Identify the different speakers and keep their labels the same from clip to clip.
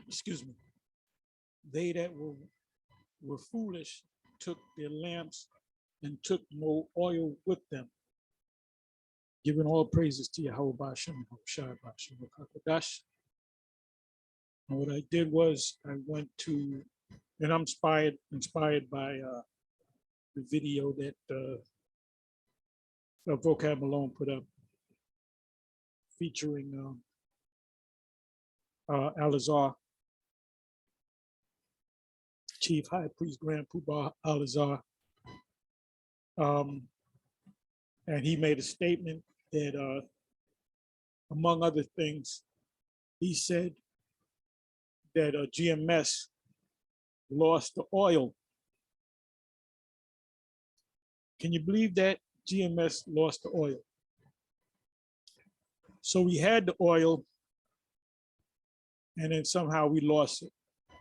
Speaker 1: excuse me, they that were foolish took their lamps and took no oil with them, giving all praises to Yahweh Bashem, Shai Bashem, Hakadosh. And what I did was I went to, and I'm inspired by the video that Vocab Malone put up featuring Alazar, Chief High Priest Grand Puba Alazar. And he made a statement that, among other things, he said that GMS lost the oil. Can you believe that? GMS lost the oil. So we had the oil, and then somehow we lost it.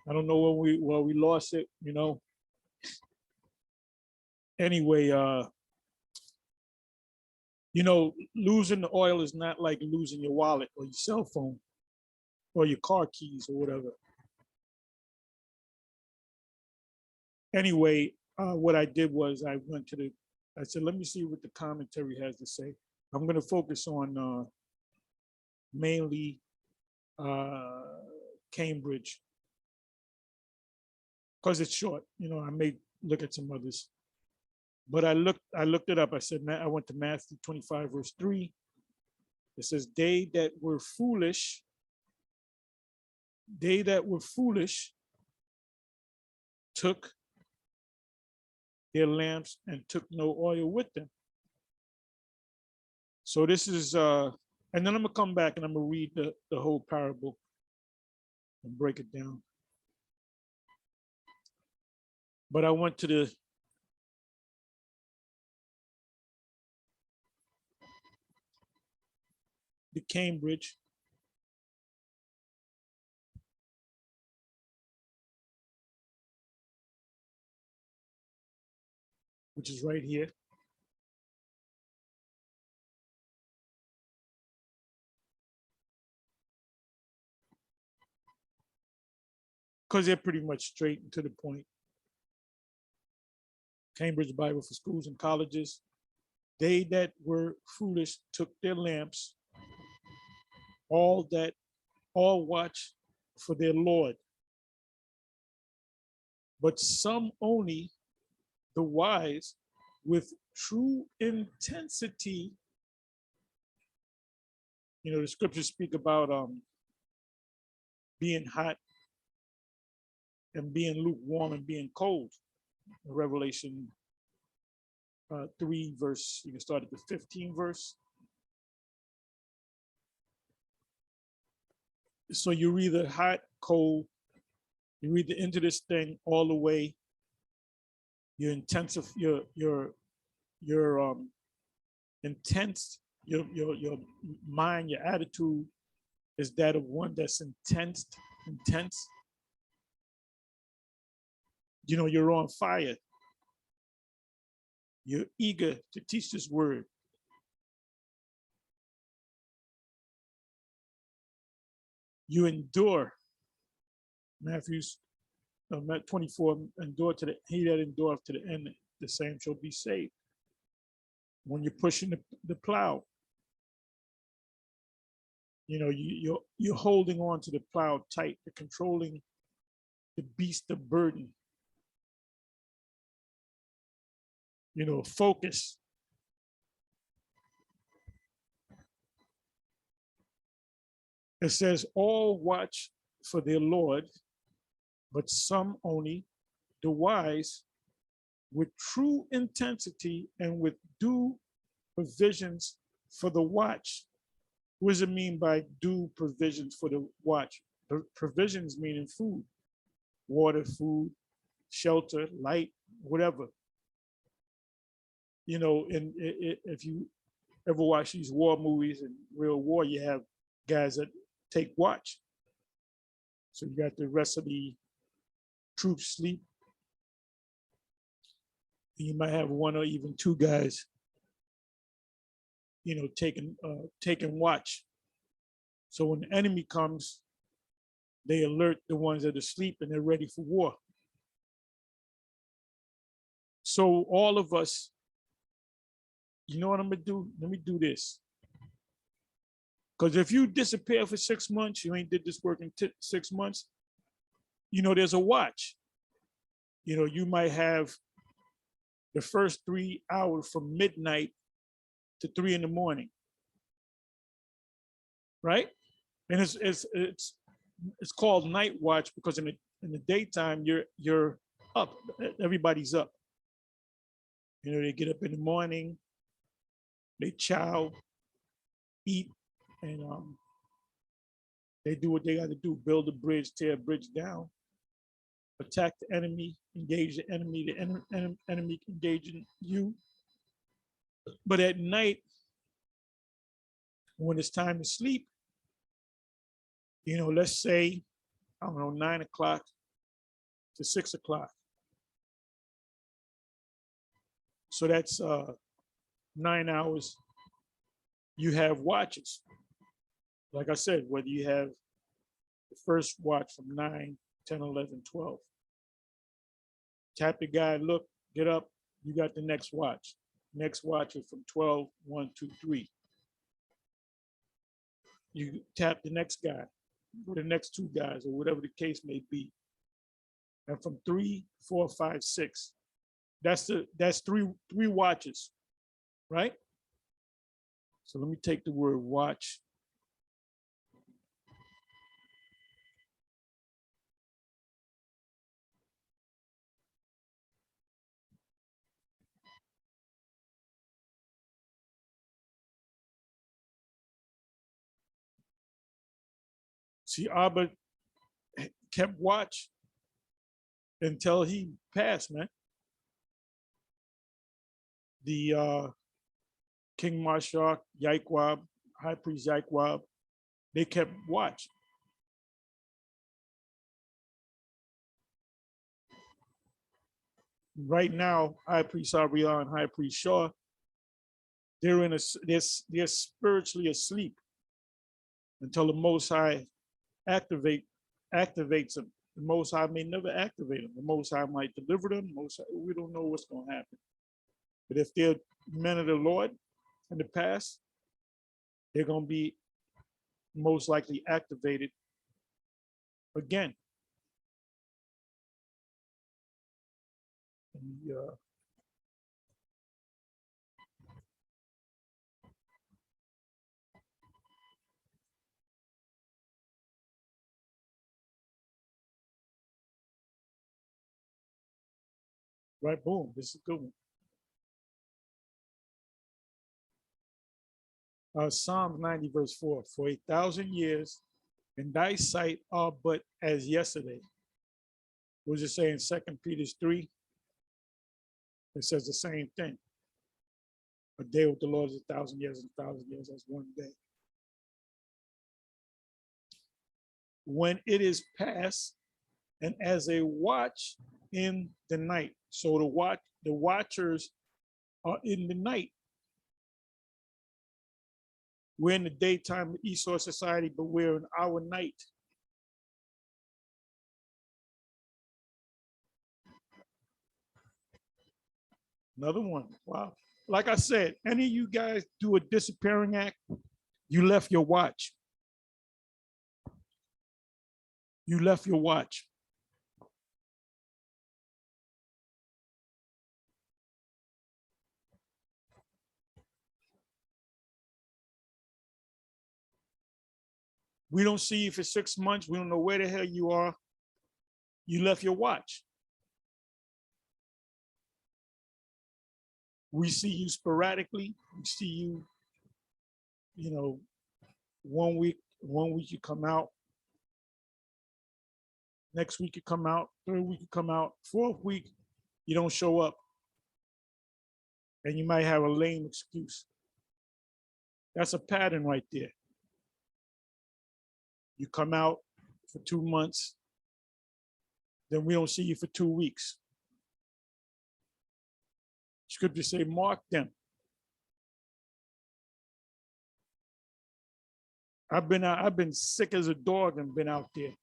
Speaker 1: I don't know where we lost it, you know. Anyway, you know, losing the oil is not like losing your wallet or your cell phone or your car keys or whatever. Anyway, what I did was I said, let me see what the commentary has to say. I'm going to focus on mainly Cambridge, because it's short. You know, I may look at some others, but I looked it up. I said, I went to Matthew 25, verse 3. It says, they that were foolish took their lamps and took no oil with them. So this is, and then I'm gonna come back and I'm gonna read the whole parable and break it down. But I went to the Cambridge, which is right here. Because they're pretty much straight and to the point. Cambridge Bible for Schools and Colleges. They that were foolish took their lamps, all watch for their Lord. But some only, the wise, with true intensity. You know, the scriptures speak about being hot and being lukewarm and being cold. Revelation 3 verse, you can start at the 15th verse. So you're either hot, cold, you're either into this thing all the way, you're intensive, your intense, your mind, your attitude is that of one that's intense. You know, you're on fire. You're eager to teach this word. You endure. Matthew's 24, endure to the, he that endureth to the end, the same shall be saved. When you're pushing the plow, you know, you're holding on to the plow tight, you're controlling the beast of burden. You know, focus. It says, all watch for their Lord, but some only, the wise, with true intensity and with due provisions for the watch. What does it mean by due provisions for the watch? Provisions meaning food, water, food, shelter, light, whatever. You know, and if you ever watch these war movies and real war, you have guys that take watch. So you got the rest of the troops sleep. And you might have one or even two guys, you know, taking watch. So when the enemy comes, they alert the ones that are asleep and they're ready for war. So all of us, you know what I'm gonna do? Let me do this. Because if you disappear for 6 months, you ain't did this work in 6 months, you know, there's a watch. You know, you might have the first 3 hours from midnight to 3 in the morning, right? And it's called night watch because in the daytime you're up, everybody's up. You know, they get up in the morning, they chow, eat, and they do what they got to do: build a bridge, tear a bridge down, attack the enemy, engage the enemy, the enemy engaging you. But at night, when it's time to sleep, you know, let's say, I don't know, 9 o'clock to 6 o'clock. So that's 9 hours. You have watches. Like I said, whether you have the first watch from 9, 10, 11, 12. Tap the guy, look, get up, you got the next watch. Next watch is from 12, 1, 2, 3. You tap the next guy, or the next 2 guys, or whatever the case may be. And from 3, 4, 5, 6. That's three watches, right? So let me take the word watch. See, Abba kept watch until he passed, man. The King Marshak, Yaikwab, High Priest Yaikwab, they kept watch. Right now, High Priest Ariel and High Priest Shaw, they're spiritually asleep until the Most High activates them. The Most High may never activate them. The Most High might deliver them. We don't know what's going to happen. But if they're men of the Lord in the past, they're going to be most likely activated again. And, right, boom, this is a good one. Psalms 90, verse 4, for 1,000 years in thy sight are but as yesterday. What does it say in 2 Peter 3? It says the same thing. A day with the Lord is 1,000 years, and 1,000 years as one day. When it is past, and as a watch in the night. So the watchers are in the night. We're in the daytime Esau society, but we're in our night. Another one. Wow. Like I said, any of you guys do a disappearing act, you left your watch. You left your watch. We don't see you for 6 months. We don't know where the hell you are. You left your watch. We see you sporadically. We see you, you know, 1 week you come out. Next week you come out. 3rd week you come out. 4th week, you don't show up. And you might have a lame excuse. That's a pattern right there. You come out for 2 months, then we don't see you for 2 weeks. Scripture say, mark them. I've been sick as a dog and been out there.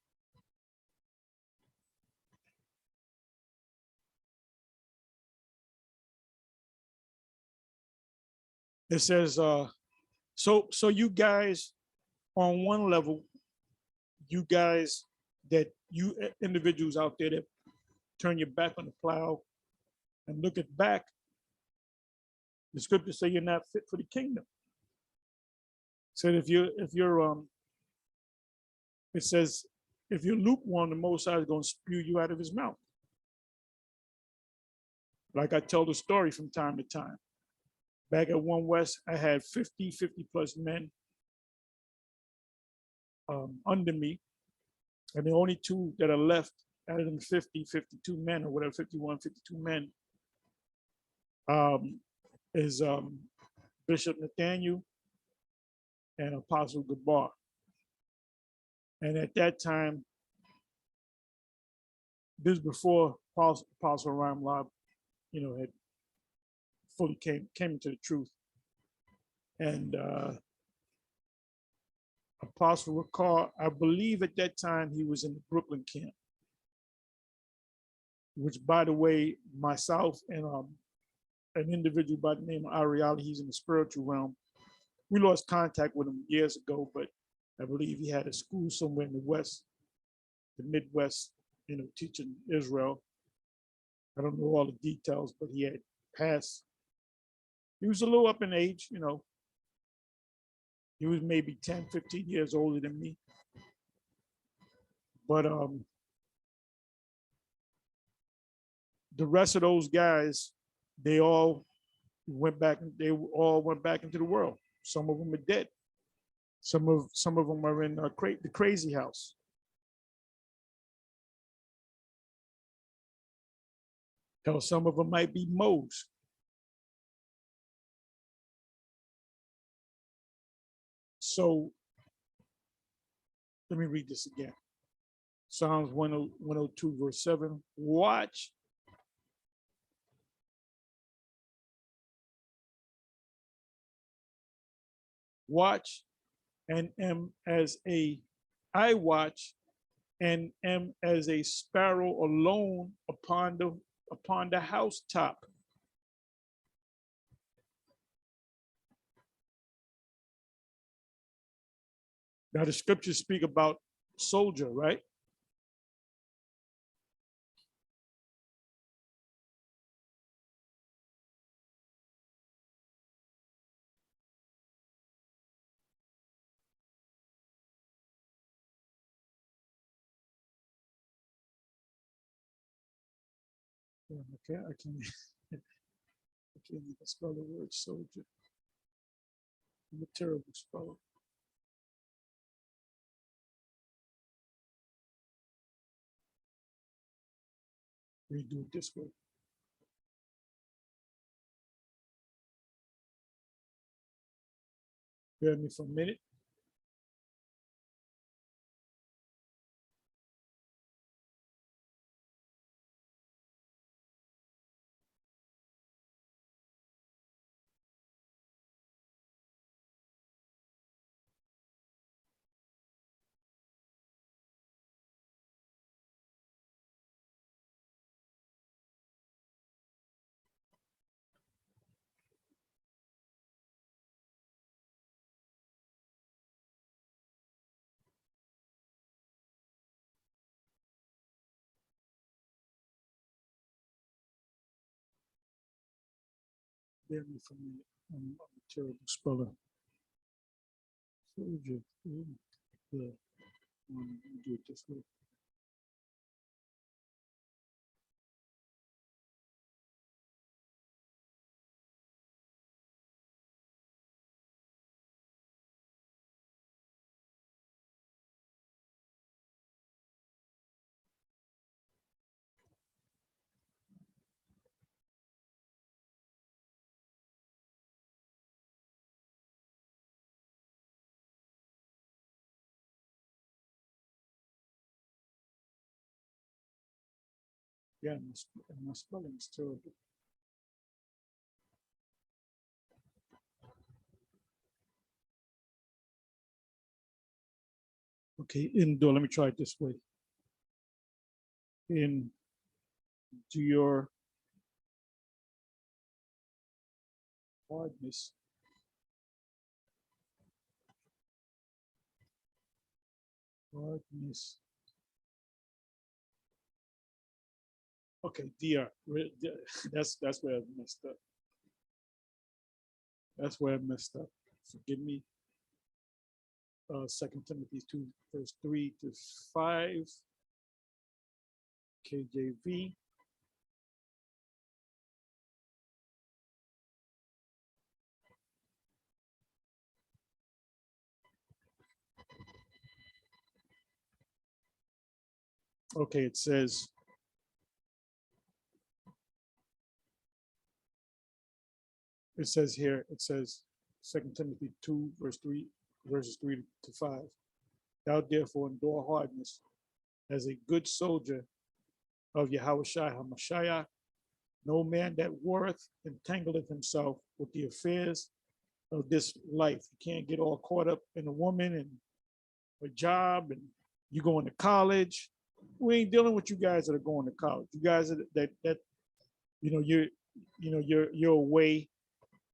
Speaker 1: It says, so you guys on one level, you guys you individuals out there that turn your back on the plow and look at back, the scriptures say you're not fit for the kingdom. Said if you're it says if you're lukewarm, the Most High is going to spew you out of his mouth. Like I tell the story from time to time. Back at One West, I had 50 plus men under me. And the only two that are left out of them 52 men or whatever, 51, 52 men, is Bishop Nathaniel and Apostle Gabar. And at that time, this is before Apostle Ramlab, had fully came into the truth. And Apostle Ricard, I believe at that time he was in the Brooklyn camp, which, by the way, myself and an individual by the name of Ariali, he's in the spiritual realm. We lost contact with him years ago, but I believe he had a school somewhere in the West, the Midwest, teaching Israel. I don't know all the details, but he had passed. He was a little up in age, He was maybe 10, 15 years older than me. But the rest of those guys, they all went back into the world. Some of them are dead. Some of them are in the crazy house. Hell, some of them might be modes. So let me read this again. Psalms 102, verse 7. Watch and I watch and am as a sparrow alone upon the housetop. Now the scriptures speak about soldier, right? Okay, I can't even spell the word soldier. I'm a terrible speller. We do it this way. Bear me for a minute. Bear me for a minute. I'm a terrible speller. Soldier. Yeah. Do it this way. Yeah, my spelling is terrible. Okay, indoor. Let me try it this way. In to your hardness, Hardness. Okay, DR. That's where I messed up. That's where I messed up. Forgive me. 2 Timothy 2, verse 3 to 5, KJV. Okay, it says, here, it says 2 Timothy 2, verses 3 to 5. Thou therefore endure hardness as a good soldier of Yahushua HaMashiach. No man that warreth entangleth himself with the affairs of this life. You can't get all caught up in a woman and a job, and you going to college. We ain't dealing with you guys that are going to college. You guys that you're away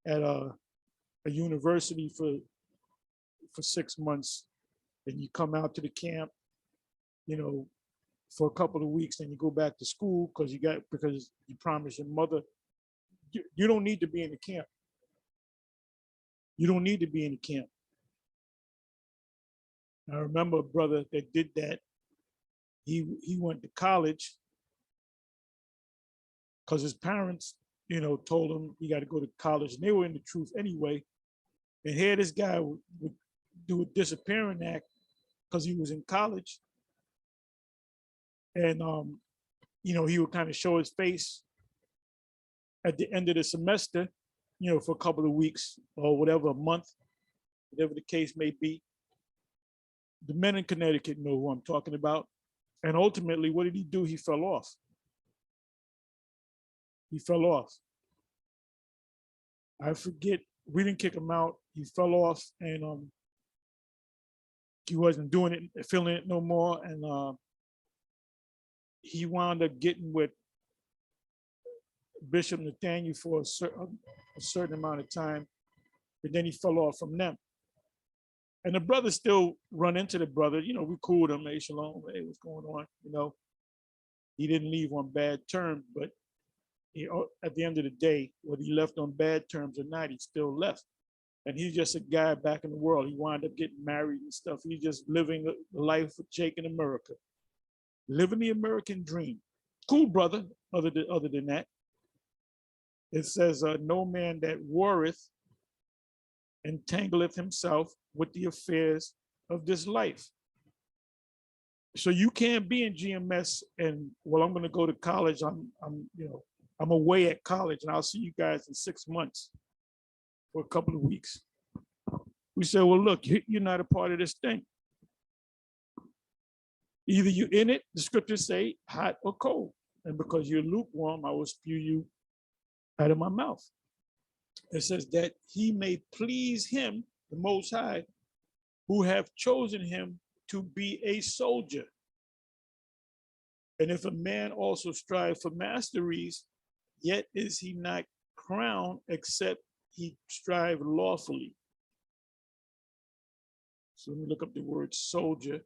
Speaker 1: at a university for 6 months, and you come out to the camp, for a couple of weeks, then you go back to school because you promised your mother. You don't need to be in the camp. You don't need to be in the camp. I remember a brother that did that. He went to college because his parents, told him he got to go to college, and they were in the truth anyway. And here this guy would do a disappearing act because he was in college, and he would kind of show his face at the end of the semester, for a couple of weeks or whatever, a month, whatever the case may be. The men in Connecticut know who I'm talking about. And ultimately, what did he do? He fell off. He fell off. I forget, we didn't kick him out. He fell off, and he wasn't doing it, feeling it no more. And he wound up getting with Bishop Nathaniel for a certain amount of time, but then he fell off from them. And the brother still run into the brother, we cooled him, hey, shalom, hey, what's going on? He didn't leave on bad terms, but at the end of the day, whether he left on bad terms or not, he still left. And he's just a guy back in the world. He wound up getting married and stuff. He's just living the life of Jake in America, living the American dream. Cool brother, other than that. It says, no man that warreth entangleth himself with the affairs of this life. So you can't be in GMS and, well, I'm going to go to college. I'm away at college, and I'll see you guys in 6 months for a couple of weeks. We say, well, look, you're not a part of this thing. Either you're in it, the scriptures say, hot or cold. And because you're lukewarm, I will spew you out of my mouth. It says that he may please him, the Most High, who have chosen him to be a soldier. And if a man also strive for masteries, yet is he not crowned except he strive lawfully. So let me look up the word soldier.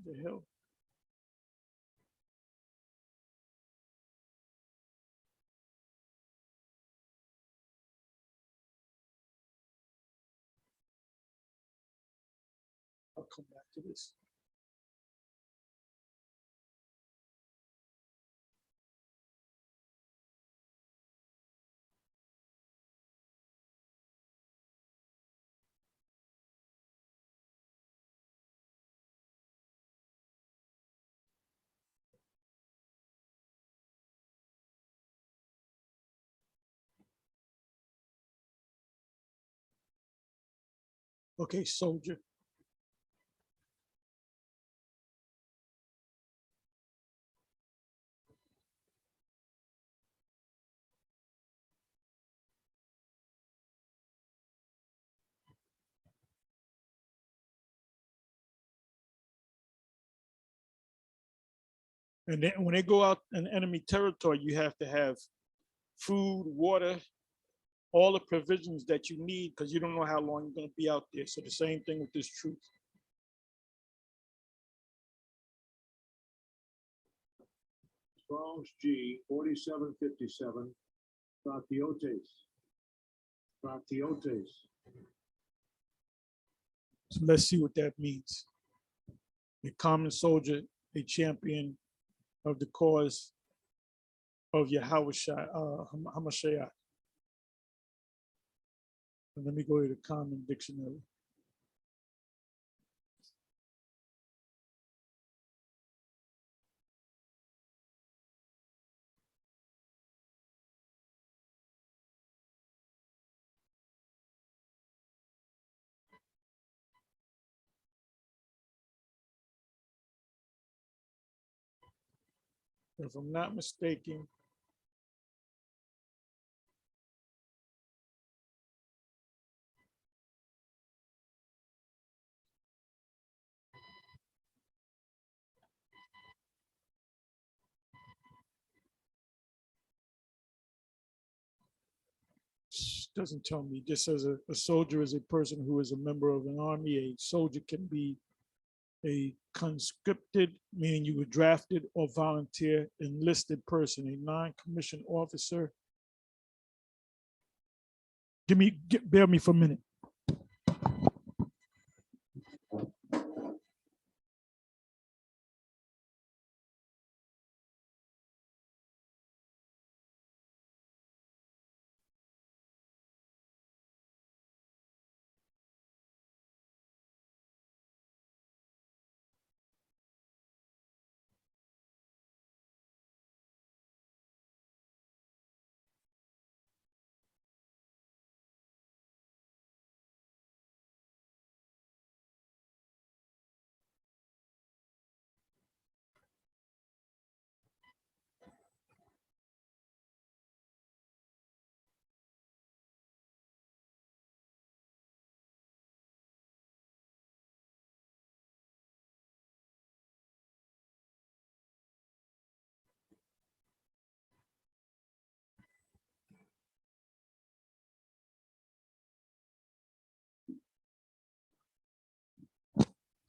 Speaker 1: What the hell? I'll come back to this. Okay, soldier. And then when they go out in enemy territory, you have to have food, water, all the provisions that you need because you don't know how long you're going to be out there. So the same thing with this truth.
Speaker 2: Strong's G 4757, Stratiotes. Stratiotes.
Speaker 1: So let's see what that means. A common soldier, a champion of the cause of Yahweh Hamashiach. And let me go to the common dictionary. If I'm not mistaken, doesn't tell me. It just says a soldier is a person who is a member of an army. A soldier can be a conscripted, meaning you were drafted, or volunteer, enlisted person, a non-commissioned officer. Bear me for a minute.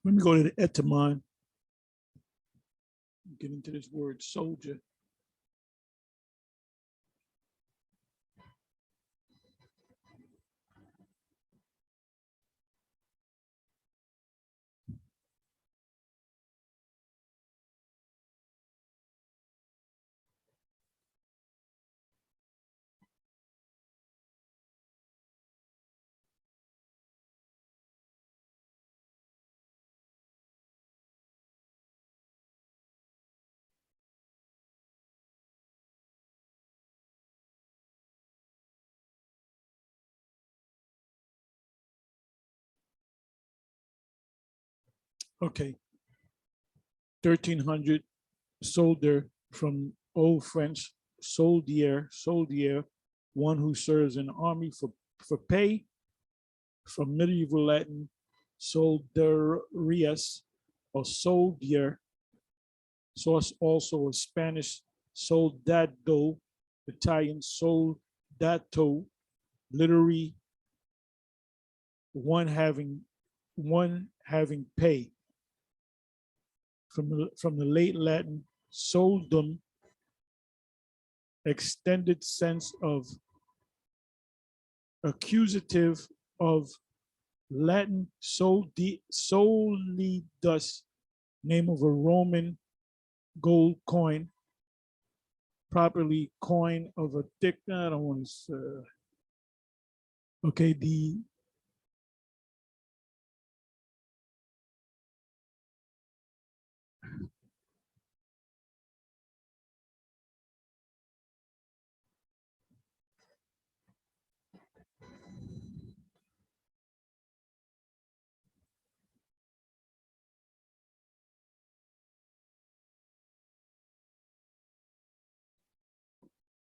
Speaker 1: Let me go to the etymon. Get into this word soldier. Okay. 1300 soldier from Old French soldier, one who serves in the army for pay. From medieval Latin solderius or soldier. Source also of Spanish soldado, Italian soldato, literally one having pay. From the late Latin soldum, extended sense of accusative of Latin solidus, name of a Roman gold coin, properly coin of a thick, I don't want to, okay,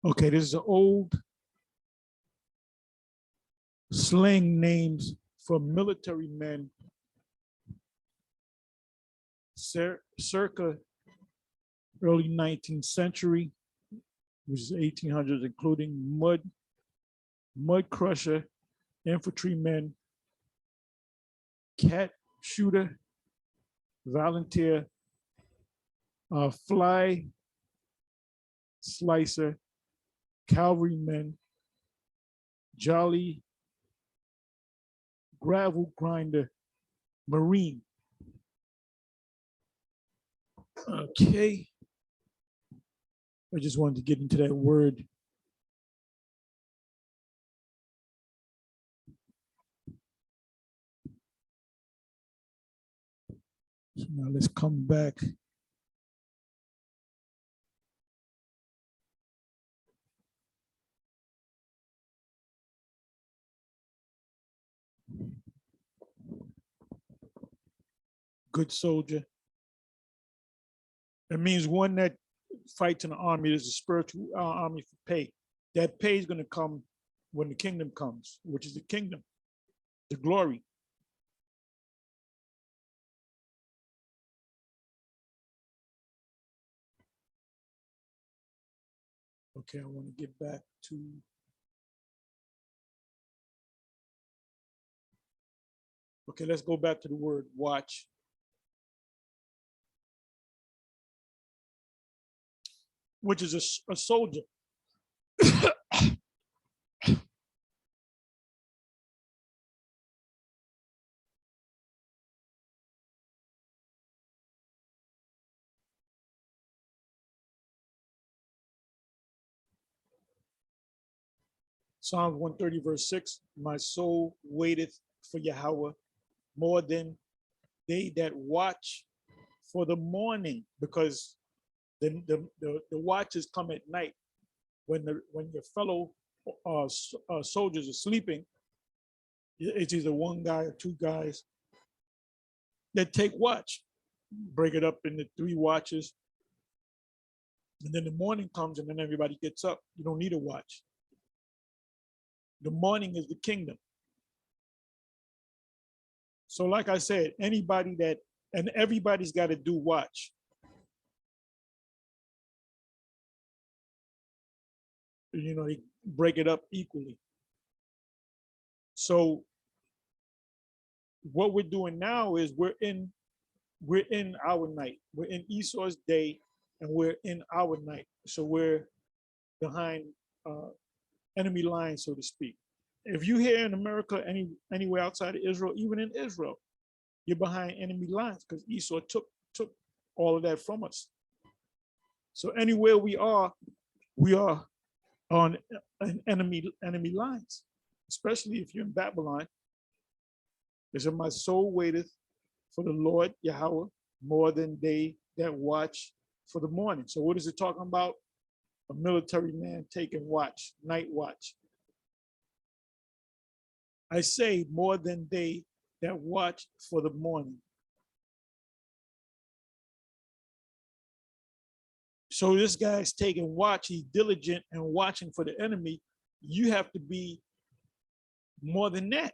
Speaker 1: okay, this is an old slang names for military men circa early 19th century, which is 1800s, including mud crusher, infantryman, cat shooter, volunteer, fly slicer, cavalryman, jolly, gravel grinder, marine. Okay. I just wanted to get into that word. So now let's come back. Good soldier. It means one that fights in the army. There's a spiritual army for pay. That pay is going to come when the kingdom comes, which is the kingdom, the glory. Okay, I want to get back to okay, let's go back to the word watch. Which is a soldier. Psalms 130, verse 6, my soul waiteth for Yahweh more than they that watch for the morning, because the watches come at night when your fellow soldiers are sleeping. It's either one guy or two guys that take watch, break it up into 3 watches, and then the morning comes and then everybody gets up. You don't need a watch. The morning is the kingdom. So like I said, anybody that, and everybody's got to do watch. You know, they break it up equally. So what we're doing now is we're in our night. We're in Esau's day and we're in our night. So we're behind enemy lines, so to speak. If you here in America, anywhere outside of Israel, even in Israel, you're behind enemy lines because Esau took all of that from us. So anywhere we are on an enemy lines, especially if you're in Babylon. It said, my soul waiteth for the Lord Yahweh more than they that watch for the morning. So what is it talking about? A military man taking watch, night watch. I say more than they that watch for the morning. So this guy's taking watch, he's diligent and watching for the enemy. You have to be more than that.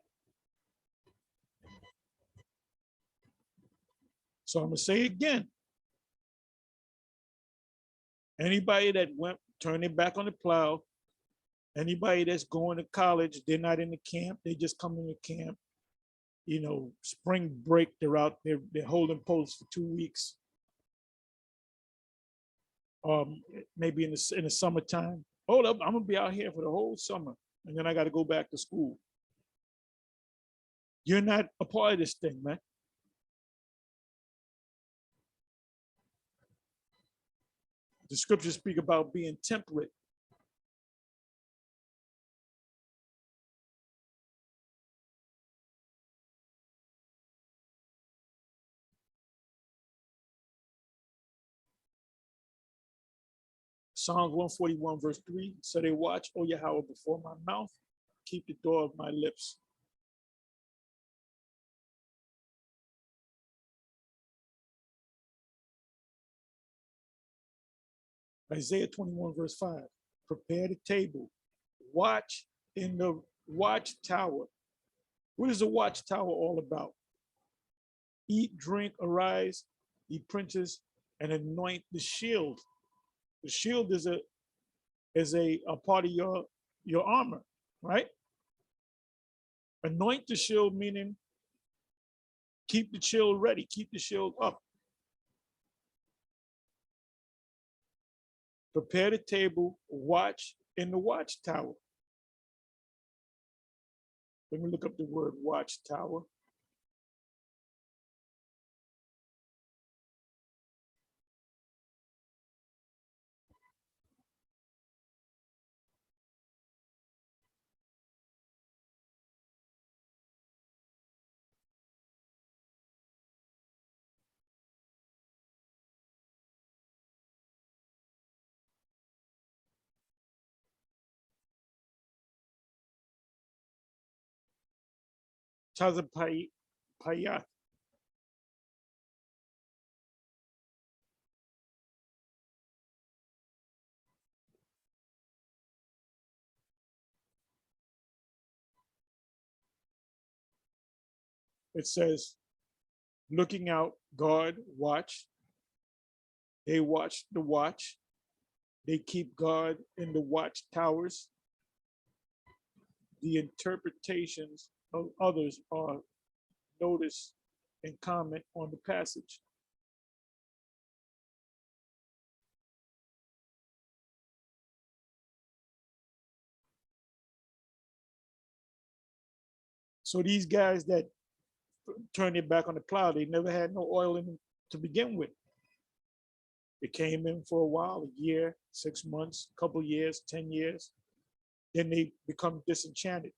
Speaker 1: So I'm gonna say again. Anybody that turned their back on the plow, anybody that's going to college, they're not in the camp, they just come in the camp. You know, spring break, they're out, they're holding posts for 2 weeks. Maybe in the summertime. Hold up, I'm gonna be out here for the whole summer, and then I got to go back to school. You're not a part of this thing, man. The scriptures speak about being temperate. Psalms 141, verse 3, so they watch, O Yahweh, before my mouth, keep the door of my lips. Isaiah 21, verse 5, prepare the table, watch in the watchtower. What is the watchtower all about? Eat, drink, arise, ye princes and anoint the shield. The shield is a part of your armor, right? Anoint the shield meaning keep the shield ready, keep the shield up. Prepare the table, watch in the watchtower. Let me look up the word watchtower. Tazapayat. It says, looking out, guard, watch. They watch the watch. They keep guard in the watchtowers. The interpretations of others are notice and comment on the passage. So these guys that turn their back on the plow, they never had no oil in them to begin with. They came in for a while, a year, 6 months, couple years, 10 years. Then they become disenchanted.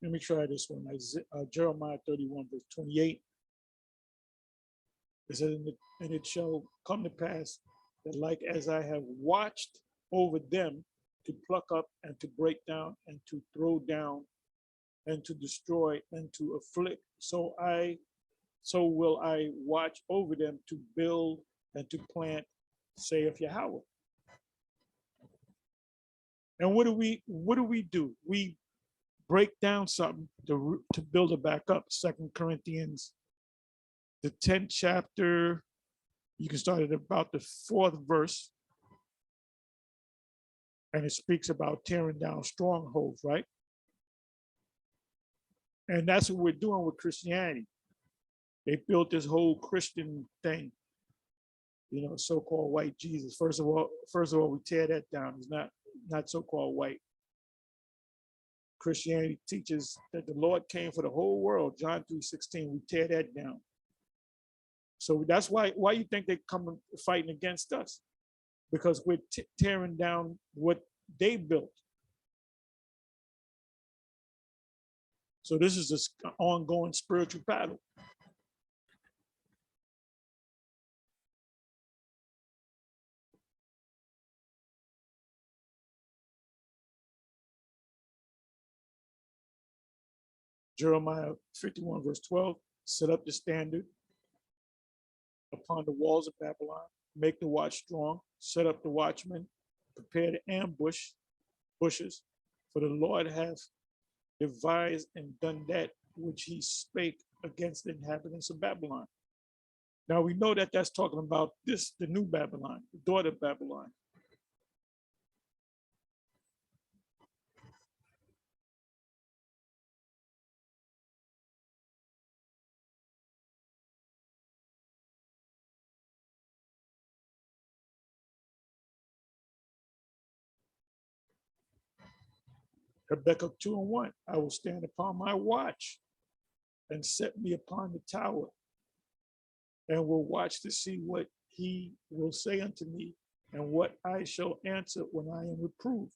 Speaker 1: Let me try this one. Jeremiah 31, verse 28. It says, and it shall come to pass that like as I have watched over them to pluck up and to break down and to throw down and to destroy and to afflict, so will I watch over them to build and to plant, saith Yahweh. And what do we do? We break down something to build it back up. 2 Corinthians, the 10th chapter, you can start at about the 4th verse. And it speaks about tearing down strongholds, right? And that's what we're doing with Christianity. They built this whole Christian thing, so-called white Jesus. First of all, we tear that down. He's not so-called white. Christianity teaches that the Lord came for the whole world. John 3:16. We tear that down. So that's why you think they come fighting against us? Because we're tearing down what they built. So this is this ongoing spiritual battle. Jeremiah 51, verse 12, set up the standard upon the walls of Babylon, make the watch strong, set up the watchmen, prepare the bushes, for the Lord hath devised and done that which he spake against the inhabitants of Babylon. Now we know that that's talking about the new Babylon, the daughter of Babylon. Habakkuk 2:1, I will stand upon my watch and set me upon the tower and will watch to see what he will say unto me and what I shall answer when I am reproved.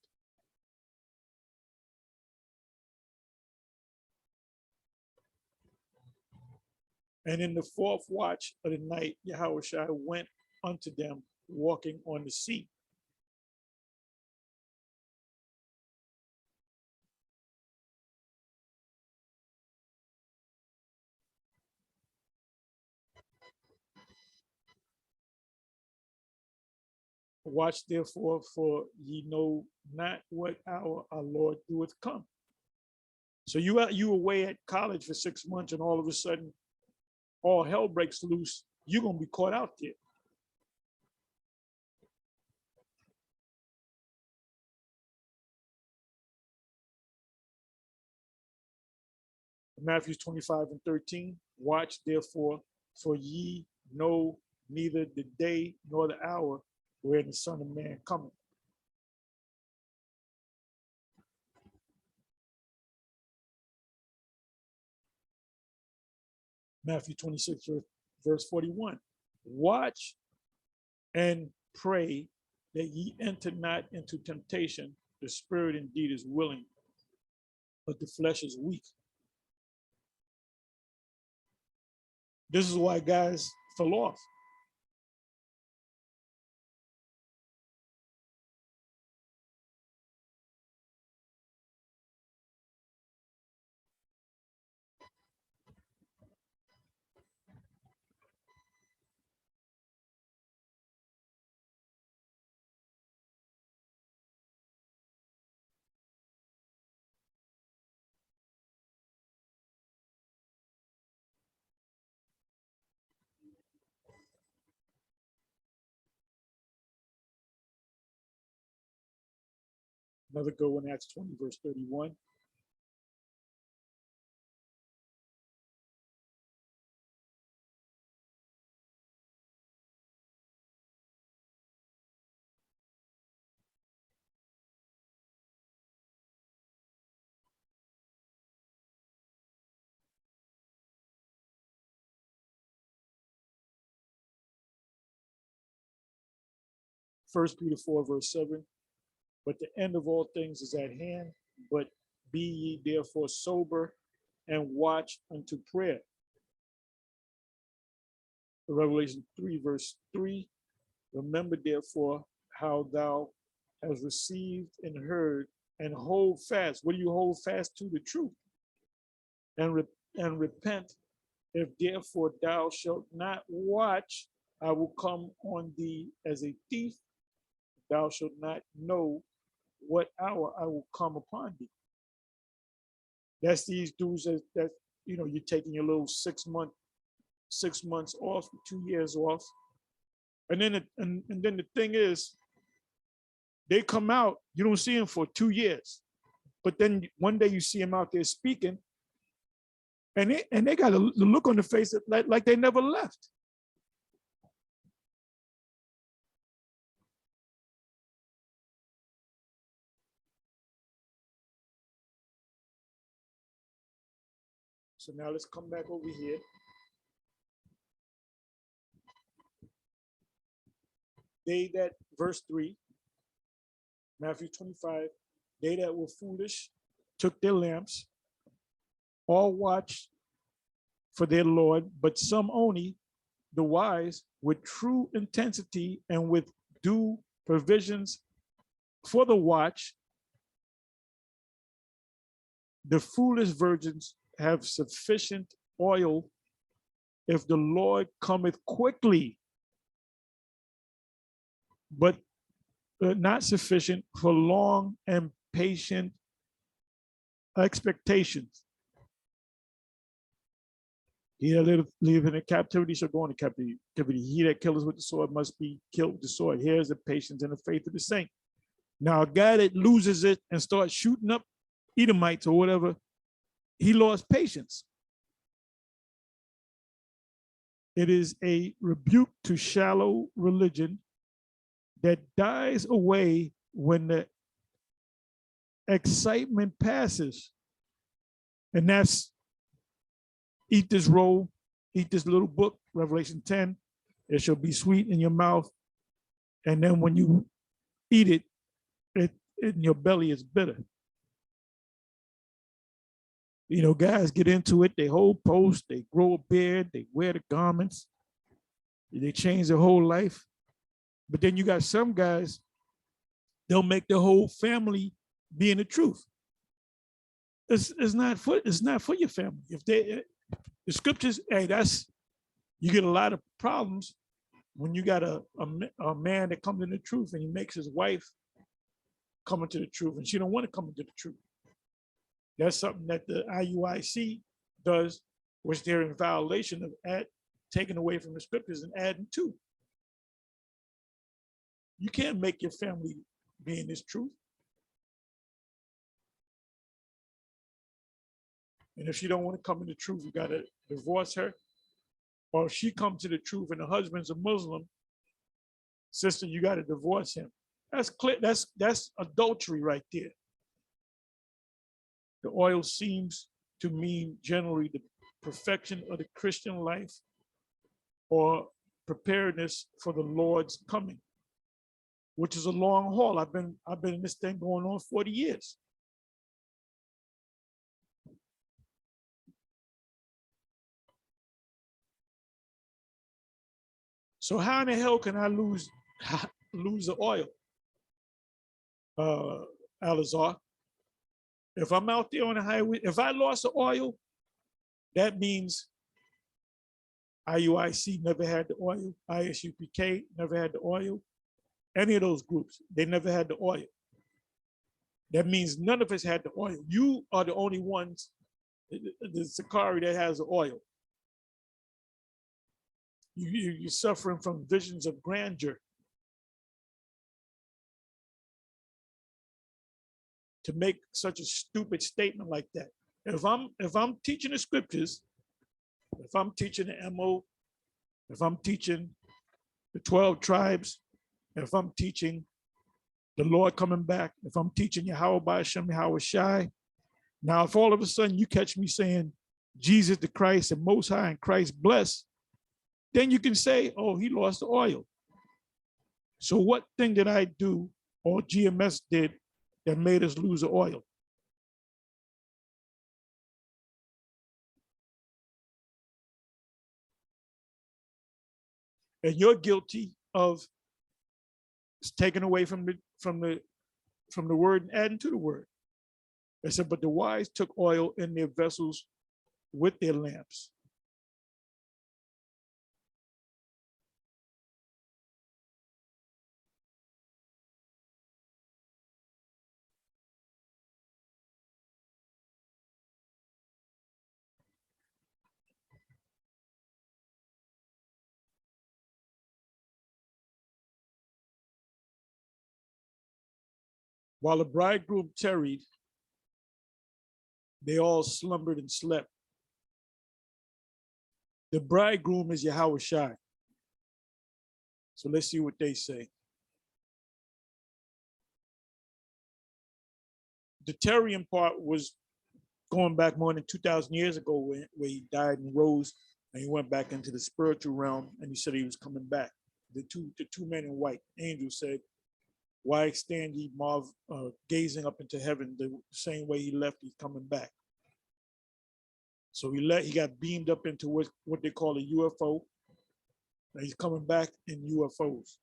Speaker 1: And in the 4th watch of the night, Yahushua went unto them walking on the sea. Watch therefore, for ye know not what hour our Lord doeth come. So you away at college for 6 months, and all of a sudden, all hell breaks loose. You're gonna be caught out there. Matthew 25:13. Watch therefore, for ye know neither the day nor the hour wherein the Son of Man cometh. Matthew 26, verse 41. Watch and pray that ye enter not into temptation. The spirit indeed is willing, but the flesh is weak. This is why guys fell off. Another good one, Acts 20, verse 31. First Peter 4, verse 7. But the end of all things is at hand. But be ye therefore sober and watch unto prayer. Revelation 3, verse 3. Remember therefore how thou hast received and heard, and hold fast. What do you hold fast to? The truth. And repent. If therefore thou shalt not watch, I will come on thee as a thief. Thou shalt not know what hour I will come upon thee. That's these dudes that you're taking your little 6 months off, 2 years off. And then the thing is, they come out, you don't see them for 2 years. But then one day you see them out there speaking, and they got a look on the face like they never left. So now let's come back over here. They that, verse 3, Matthew 25, they that were foolish took their lamps, all watched for their Lord, but some only, the wise, with true intensity and with due provisions for the watch. The foolish virgins have sufficient oil if the Lord cometh quickly, but not sufficient for long and patient expectations. He that liveth in captivity shall go into captivity. He that killeth with the sword must be killed with the sword. Here's the patience and the faith of the saint. Now, a guy that loses it and starts shooting up Edomites or whatever, he lost patience. It is a rebuke to shallow religion that dies away when the excitement passes. And that's eat this roll, eat this little book, Revelation 10. It shall be sweet in your mouth. And then when you eat it, in your belly is bitter. Guys get into it, they hold posts, they grow a beard, they wear the garments, they change their whole life. But then you got some guys, they'll make their whole family be in the truth. It's not for your family. If the scriptures, hey, you get a lot of problems when you got a man that comes into the truth and he makes his wife come into the truth and she don't want to come into the truth. That's something that the IUIC does, which they're in violation of taking away from the scriptures and adding to. You can't make your family be in this truth. And if she don't want to come in the truth, you got to divorce her. Or if she comes to the truth and the husband's a Muslim, sister, you got to divorce him. That's clear. That's adultery right there. The oil seems to mean generally the perfection of the Christian life or preparedness for the Lord's coming, which is a long haul. I've been in this thing going on 40 years. So how in the hell can I lose the oil, Alazar? If I'm out there on the highway, if I lost the oil, that means IUIC never had the oil, ISUPK never had the oil, any of those groups, they never had the oil. That means none of us had the oil. You are the only ones, the Sakari, that has the oil. You're suffering from visions of grandeur. To make such a stupid statement like that. If I'm teaching the scriptures, if I'm teaching the MO, if I'm teaching the 12 tribes, if I'm teaching the Lord coming back, if I'm teaching Yahweh Ba'ashem Yahweh Shai, now if all of a sudden you catch me saying Jesus the Christ and Most High and Christ bless, then you can say, oh, he lost the oil. So what thing did I do or GMS did that made us lose the oil? And you're guilty of taking away from the word and adding to the word. They said, but the wise took oil in their vessels with their lamps. While the bridegroom tarried, they all slumbered and slept. The bridegroom is Yahweh Shai. So let's see what they say. The tarrying part was going back more than 2,000 years ago where he died and rose and he went back into the spiritual realm and he said he was coming back. The two men in white, angels said, why stand ye gazing up into heaven the same way he left, he's coming back. So he got beamed up into what they call a UFO. And he's coming back in UFOs.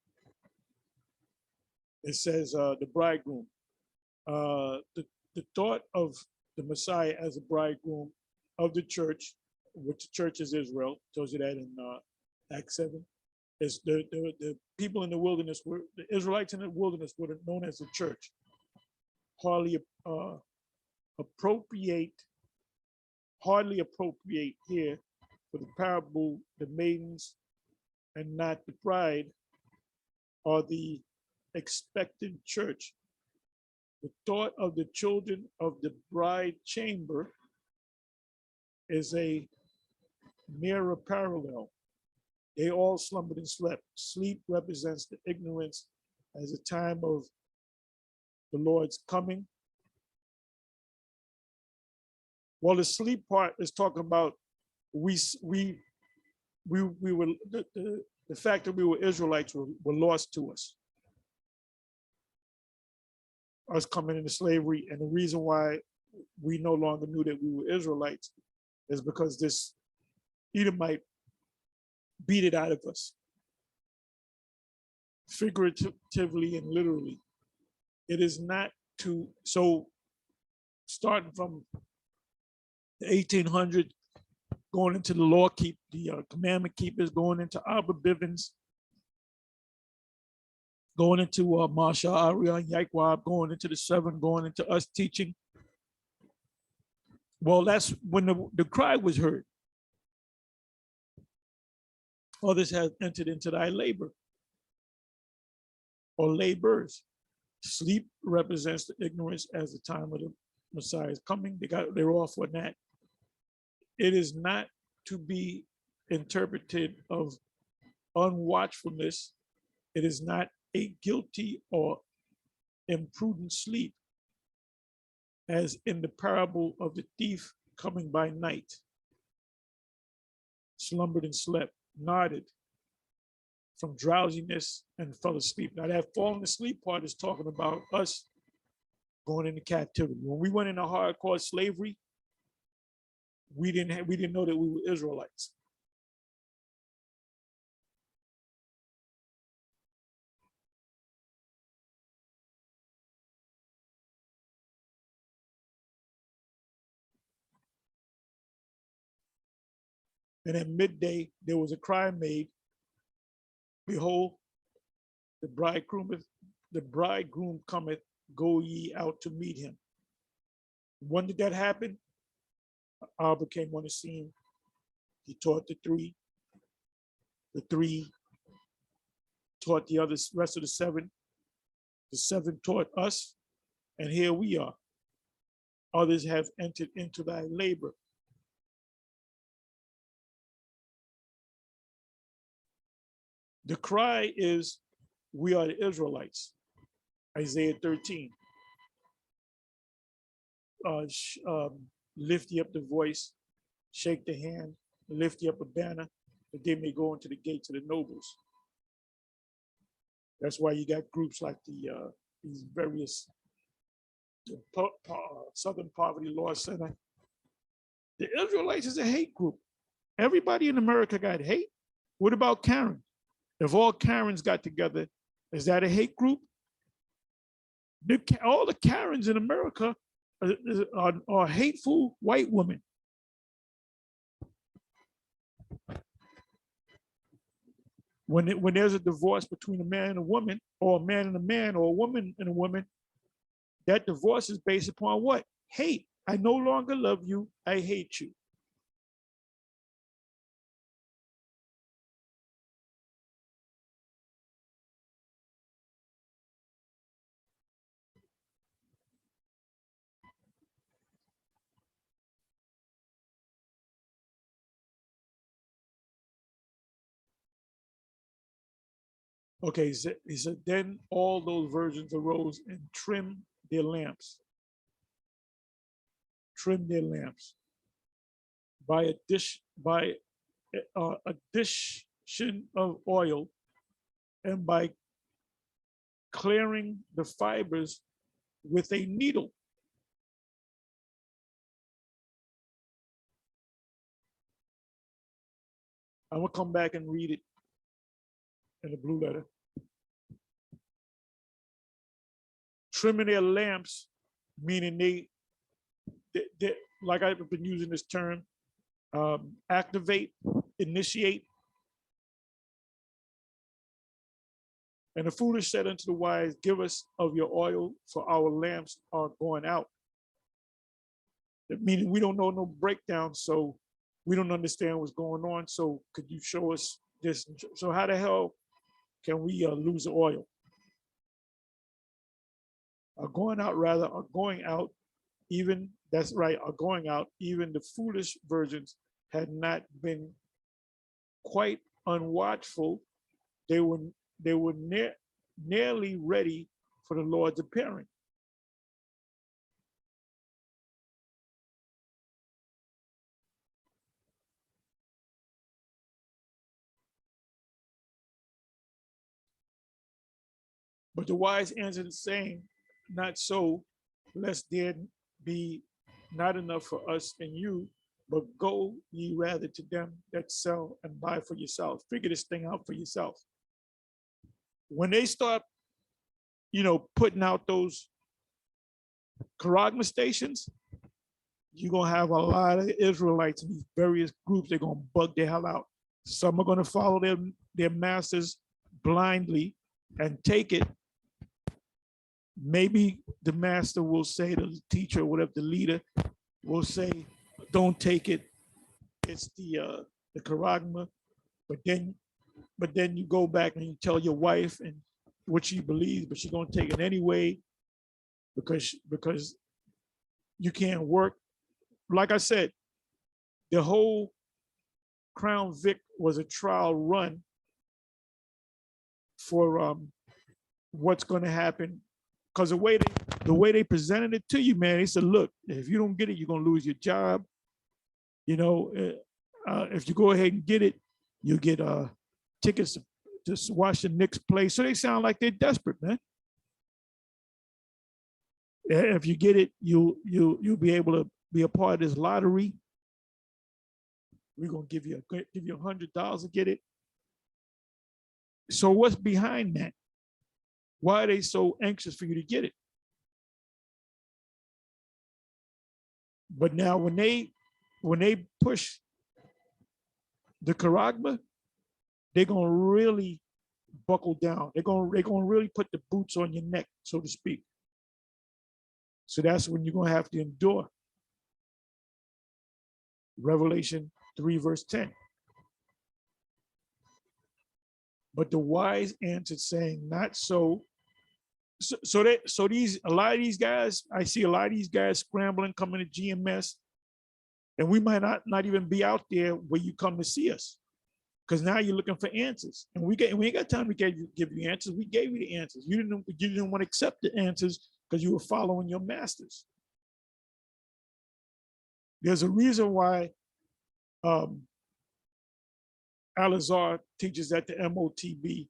Speaker 1: It says the bridegroom. The thought of the Messiah as a bridegroom of the church, which the church is Israel, tells you that in Acts 7. Is the people in the wilderness the Israelites in the wilderness were known as the church. Hardly appropriate here for the parable, the maidens and not the bride are the expectant church. The thought of the children of the bride chamber is a nearer parallel. They all slumbered and slept. Sleep represents the ignorance as a time of the Lord's coming. Well, the sleep part is talking about we were the fact that we were Israelites were lost to us. Us coming into slavery, and the reason why we no longer knew that we were Israelites is because this Edomite beat it out of us, figuratively and literally. It is not to, so starting from the 1800s, going into the law the commandment keepers, going into Abba Bivens, going into Marshall, Arian, Yaquab, going into the 7, going into us teaching. Well, that's when the cry was heard. Others have entered into thy labor or labors. Sleep represents the ignorance as the time of the Messiah is coming. They're off on that. It is not to be interpreted of unwatchfulness. It is not a guilty or imprudent sleep, as in the parable of the thief coming by night, slumbered and slept, nodded from drowsiness and fell asleep. Now that falling asleep part is talking about us going into captivity. When we went into hardcore slavery, we didn't know that we were Israelites. And at midday, there was a cry made, behold, the bridegroom cometh, go ye out to meet him. When did that happen? Abba came on the scene. He taught the three. The three taught the others, rest of the 7. The 7 taught us, and here we are. Others have entered into thy labor. The cry is, we are the Israelites. Isaiah 13. Lift ye up the voice, shake the hand, lift ye up a banner, that they may go into the gates of the nobles. That's why you got groups like these various Southern Poverty Law Center. The Israelites is a hate group. Everybody in America got hate. What about Karen? If all Karens got together, is that a hate group? All the Karens in America are hateful white women. When there's a divorce between a man and a woman, or a man and a man, or a woman and a woman, that divorce is based upon what? Hate. I no longer love you, I hate you. Okay, he said, then all those virgins arose and trimmed their lamps. Trim their lamps by addition of oil, and by clearing the fibers with a needle. I will come back and read it in the blue letter. Trimming their lamps, meaning they like I've been using this term, activate, initiate. And the foolish said unto the wise, give us of your oil, for our lamps are going out. Meaning we don't know no breakdown, so we don't understand what's going on. So could you show us this? So how the hell can we lose the oil? Are going out, even, that's right, are going out, even the foolish virgins had not been quite unwatchful. They were nearly ready for the Lord's appearing. But the wise answered, saying, not so, lest there be not enough for us and you, but go ye rather to them that sell and buy for yourselves. Figure this thing out for yourself. When they start, putting out those charagma stations, you're gonna have a lot of Israelites in these various groups. They're gonna bug the hell out. Some are gonna follow their masters blindly, and take it, maybe the master will say to the teacher, or whatever, the leader will say, don't take it. It's the charagma. But then you go back and you tell your wife and what she believes, but she's gonna take it anyway because you can't work. Like I said, the whole Crown Vic was a trial run for what's going to happen. Because the way they presented it to you, man, they said, look, if you don't get it, you're going to lose your job. You know, if you go ahead and get it, you get tickets to watch the Knicks play. So they sound like they're desperate, man. If you get it, you'll be able to be a part of this lottery. We're gonna give you $100 to get it. So what's behind that? Why are they so anxious for you to get it? But now when they push the charagma, they're gonna really buckle down. They're gonna really put the boots on your neck, so to speak. So that's when you're gonna have to endure. Revelation 3 verse 10. But the wise answered, saying, not so. So a lot of these guys, I see a lot of these guys scrambling, coming to GMS, and we might not even be out there where you come to see us, because now you're looking for answers, and we ain't got time to give you answers. We gave you the answers. You didn't want to accept the answers because you were following your masters. There's a reason why Al-Azhar teaches that the MOTB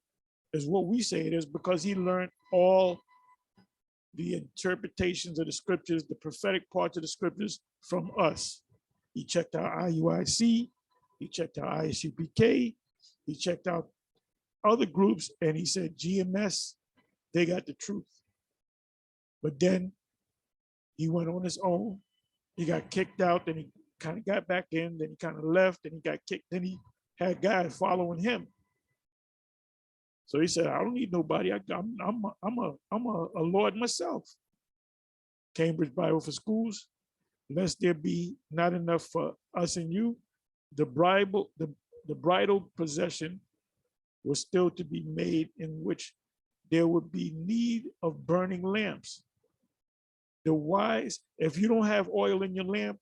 Speaker 1: is what we say it is, because he learned all the interpretations of the scriptures, the prophetic parts of the scriptures from us. He checked out IUIC, he checked out ISUPK, he checked out other groups, and he said GMS, they got the truth. But then he went on his own. He got kicked out, then he kind of got back in, then he kind of left, then he got kicked, then he had guys following him. So he said, I don't need nobody. I'm a Lord myself. Cambridge Bible for Schools, lest there be not enough for us and you, the bridal possession was still to be made, in which there would be need of burning lamps. The wise, if you don't have oil in your lamp,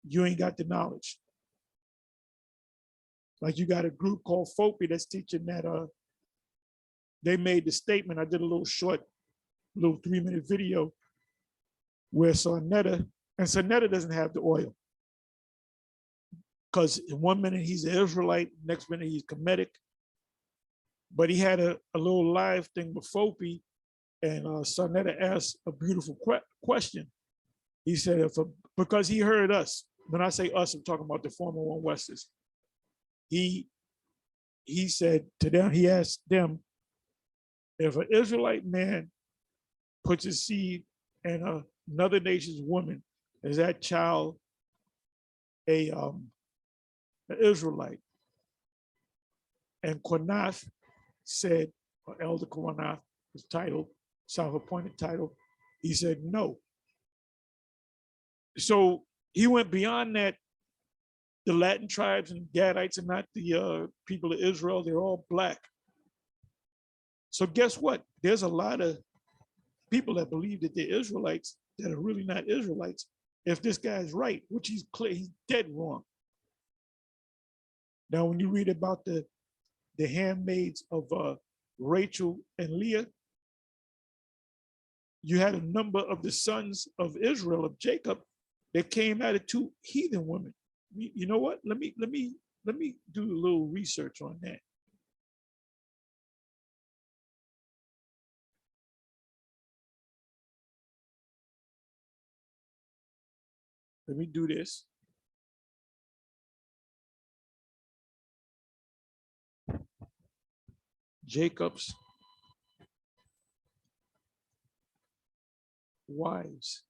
Speaker 1: you ain't got the knowledge. Like you got a group called FOPI that's teaching that they made the statement. I did a little 3-minute video where Sarnetta doesn't have the oil, because in 1 minute he's an Israelite, next minute he's Kemetic. But he had a little live thing with FOPI, and Sarnetta asked a beautiful question. He said, because he heard us. When I say us, I'm talking about the former One Westers. He said to them, he asked them, if an Israelite man puts his seed in another nation's woman, is that child an Israelite? And Quanath said, or Elder Quanath, his title, self-appointed title, he said no. So he went beyond that. The Latin tribes and Gadites are not the people of Israel, they're all black. So guess what? There's a lot of people that believe that they're Israelites that are really not Israelites. If this guy's right, which he's clear, he's dead wrong. Now, when you read about the handmaids of Rachel and Leah, you had a number of the sons of Israel, of Jacob, that came out of 2 heathen women. You know what? Let me do a little research on that. Let me do this. Jacob's wives.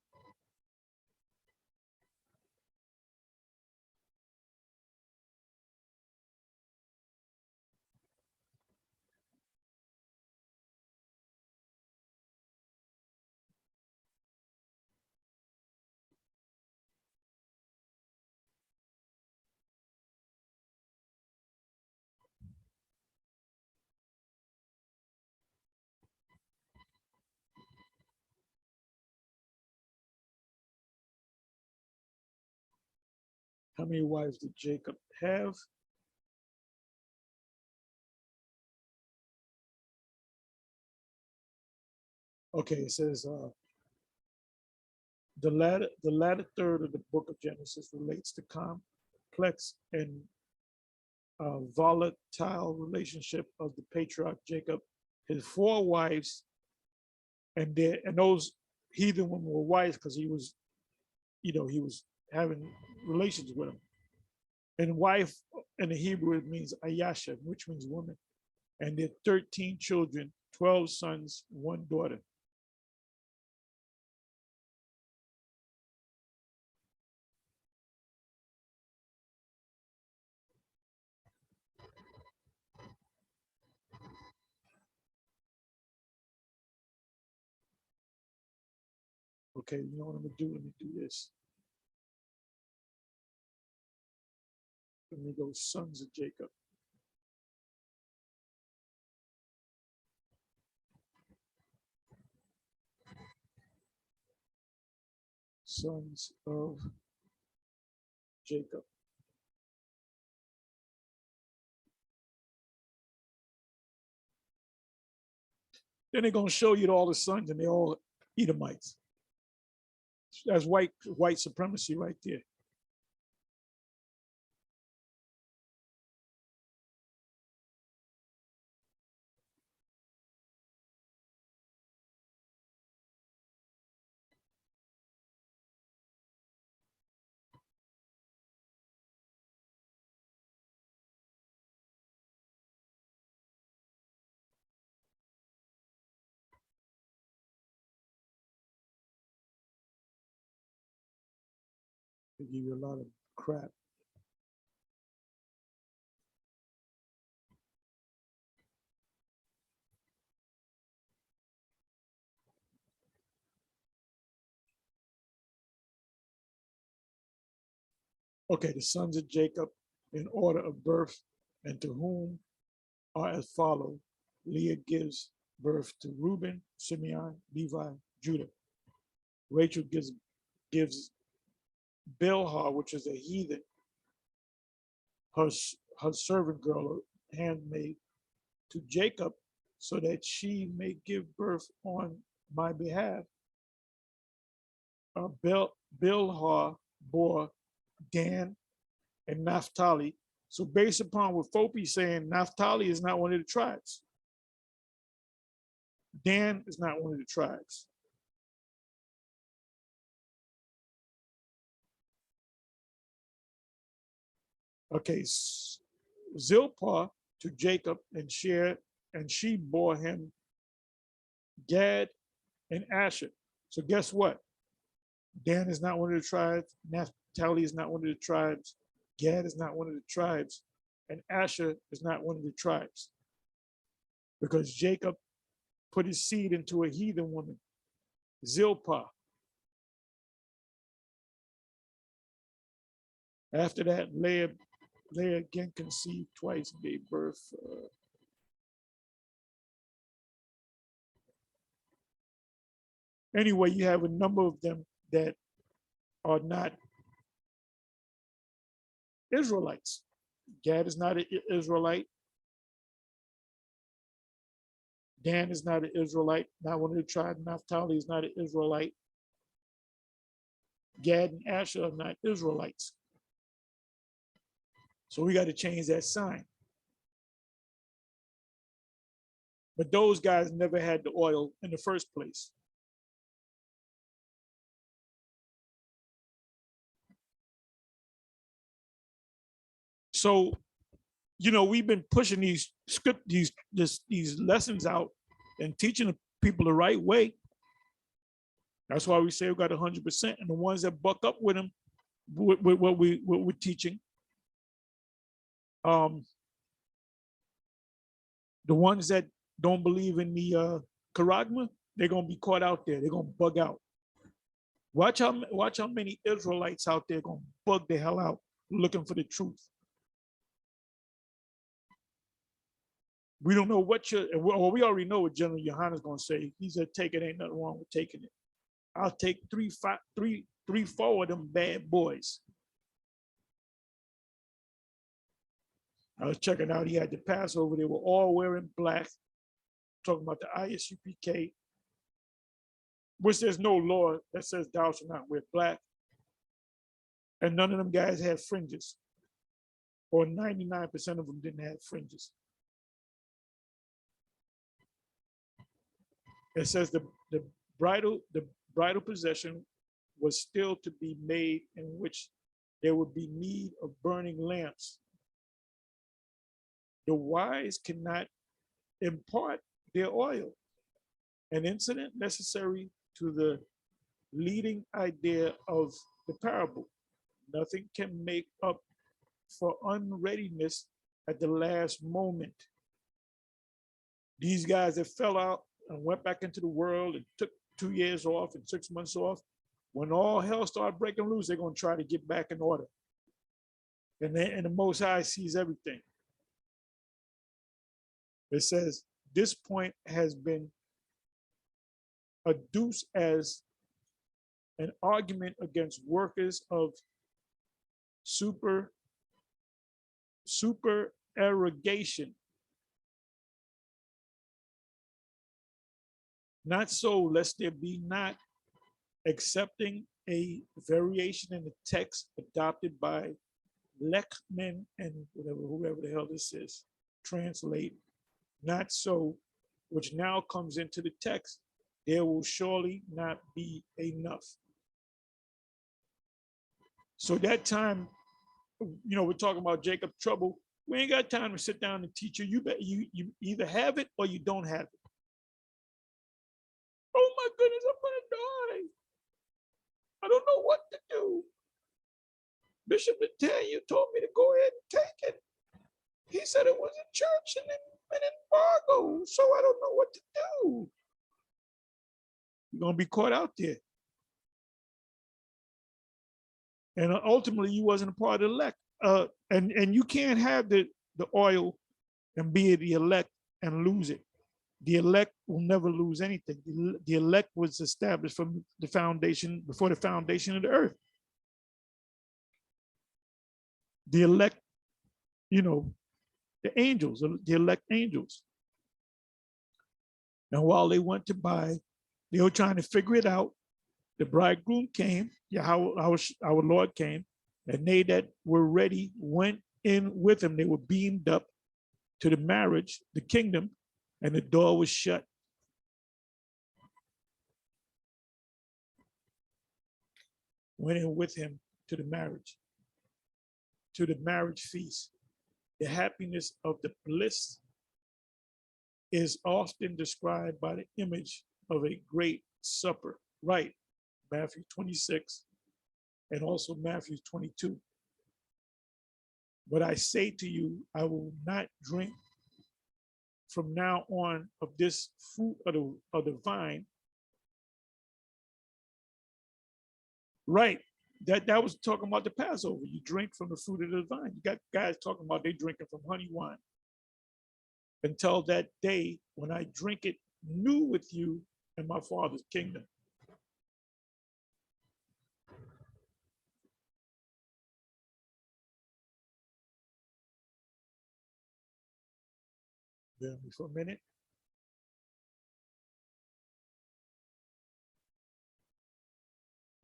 Speaker 1: How many wives did Jacob have? Okay, it says the latter third of the book of Genesis relates to complex and volatile relationship of the patriarch Jacob, his four wives, and those heathen women were wives because he was, he was having relations with them. And wife in the Hebrew it means Ayasha, which means woman. And their 13 children, 12 sons, one daughter. Okay, you know what I'm gonna do? Let me do this. Let me go sons of Jacob. Sons of Jacob. Then they're gonna show you all the sons, and they're all Edomites. That's white supremacy right there. They give you a lot of crap. Okay, the sons of Jacob in order of birth, and to whom are as follow. Leah gives birth to Reuben, Simeon, Levi, Judah. Rachel gives Bilhah, which is a heathen, her servant girl or handmaid, to Jacob, so that she may give birth on my behalf. Bilhah bore Dan and Naphtali. So based upon what Fopi's saying, Naphtali is not one of the tribes. Dan is not one of the tribes. Okay, Zilpah to Jacob and she bore him Gad and Asher. So guess what? Dan is not one of the tribes. Naphtali is not one of the tribes. Gad is not one of the tribes. And Asher is not one of the tribes. Because Jacob put his seed into a heathen woman, Zilpah. After that, Leah again conceived twice, gave birth. Anyway, you have a number of them that are not Israelites. Gad is not an Israelite. Dan is not an Israelite, not one of the tribes. Naphtali is not an Israelite. Gad and Asher are not Israelites. So we got to change that sign. But those guys never had the oil in the first place. So, we've been pushing these lessons out and teaching people the right way. That's why we say we got 100%, and the ones that buck up with them, with what we're teaching, the ones that don't believe in the charagma, they're gonna be caught out there. They're gonna bug out. Watch how many Israelites out there gonna bug the hell out looking for the truth. We don't know we already know what General Yohana's gonna say. He said, "Take it, ain't nothing wrong with taking it. I'll take 3, 4 of them bad boys." I was checking out, he had the Passover, they were all wearing black, talking about the ISUPK, which there's no law that says thou shalt not wear black. And none of them guys had fringes, or 99% of them didn't have fringes. It says the bridal possession was still to be made, in which there would be need of burning lamps. The wise cannot impart their oil, an incident necessary to the leading idea of the parable. Nothing can make up for unreadiness at the last moment. These guys that fell out and went back into the world and took 2 years off and 6 months off, when all hell started breaking loose, they're going to try to get back in order. And the Most High sees everything. It says, this point has been adduced as an argument against workers of supererogation. Not so, lest there be not accepting a variation in the text adopted by Lechman and whoever the hell this is, translate, not so, which now comes into the text, there will surely not be enough. So that time, we're talking about Jacob trouble. We ain't got time to sit down and teach you. You either have it or you don't have it. Oh my goodness, I'm gonna die. I don't know what to do. Bishop Nathaniel told me to go ahead and take it. He said it was in church and an embargo, so I don't know what to do. You're gonna be caught out there. And ultimately, you wasn't a part of the elect. And you can't have the oil and be the elect and lose it. The elect will never lose anything. The elect was established from the foundation, before the foundation of the earth. The elect, the angels, the elect angels. And while they went to buy, they were trying to figure it out. The bridegroom came, our Lord came, and they that were ready went in with him. They were beamed up to the marriage, the kingdom, and the door was shut. Went in with him to the marriage feast. The happiness of the bliss is often described by the image of a great supper, right? Matthew 26 and also Matthew 22. But I say to you, I will not drink from now on of this fruit of the vine. Right. That was talking about the Passover. You drink from the fruit of the vine. You got guys talking about they drinking from honey wine. Until that day when I drink it new with you in my Father's kingdom. Bear with me for a minute.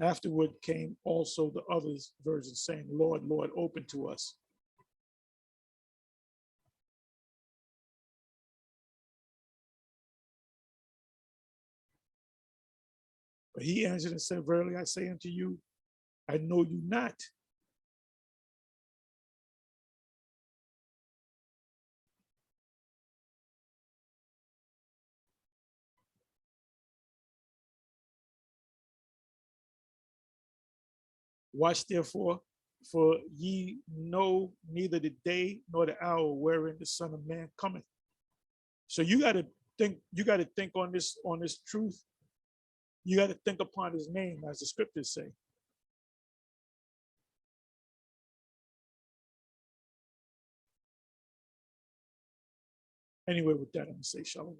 Speaker 1: Afterward came also the others versions saying, Lord, Lord, open to us. But he answered and said, verily I say unto you, I know you not. Watch therefore, for ye know neither the day nor the hour wherein the Son of Man cometh. So you got to think on this truth. You got to think upon his name, as the scriptures say. Anyway, with that, I'm gonna say shalom.